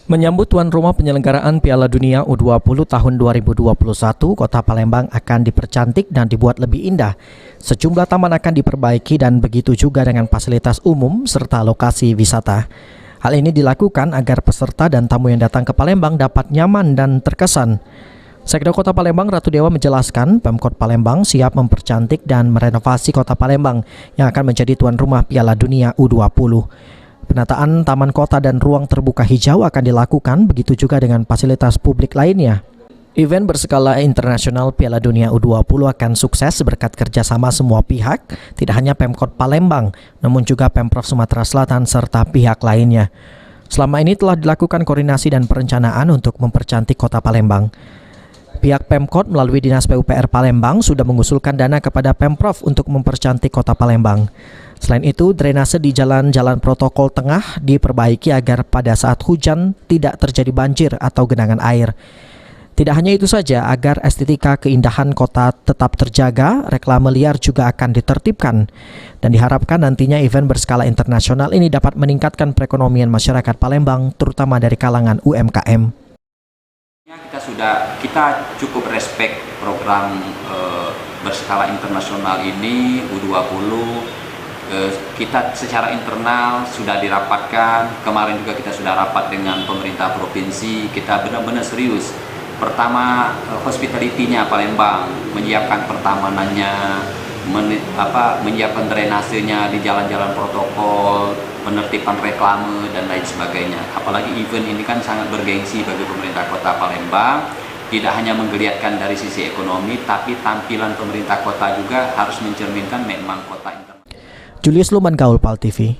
Menyambut tuan rumah penyelenggaraan Piala Dunia U20 tahun 2021, Kota Palembang akan dipercantik dan dibuat lebih indah. Sejumlah taman akan diperbaiki dan begitu juga dengan fasilitas umum serta lokasi wisata. Hal ini dilakukan agar peserta dan tamu yang datang ke Palembang dapat nyaman dan terkesan. Sekda Kota Palembang Ratu Dewa menjelaskan, Pemkot Palembang siap mempercantik dan merenovasi Kota Palembang yang akan menjadi tuan rumah Piala Dunia U20. Penataan taman kota dan ruang terbuka hijau akan dilakukan, begitu juga dengan fasilitas publik lainnya. Event berskala internasional Piala Dunia U20 akan sukses berkat kerjasama semua pihak, tidak hanya Pemkot Palembang, namun juga Pemprov Sumatera Selatan serta pihak lainnya. Selama ini telah dilakukan koordinasi dan perencanaan untuk mempercantik Kota Palembang. Pihak Pemkot melalui Dinas PUPR Palembang sudah mengusulkan dana kepada Pemprov untuk mempercantik Kota Palembang. Selain itu, drainase di jalan-jalan protokol tengah diperbaiki agar pada saat hujan tidak terjadi banjir atau genangan air. Tidak hanya itu saja, agar estetika keindahan kota tetap terjaga, reklame liar juga akan ditertibkan. Dan diharapkan nantinya event berskala internasional ini dapat meningkatkan perekonomian masyarakat Palembang, terutama dari kalangan UMKM. Kita cukup respect program berskala internasional ini U20. Kita secara internal sudah dirapatkan, kemarin juga kita sudah rapat dengan pemerintah provinsi. Kita benar-benar serius. Pertama, hospitality-nya Palembang, menyiapkan pertamanannya, menyiapkan drainasenya di jalan-jalan protokol, penertiban reklame dan lain sebagainya. Apalagi event ini kan sangat bergengsi bagi pemerintah Kota Palembang, tidak hanya menggeliatkan dari sisi ekonomi, tapi tampilan pemerintah kota juga harus mencerminkan memang kota internasional. Julius Luman, Gaul, PAL TV.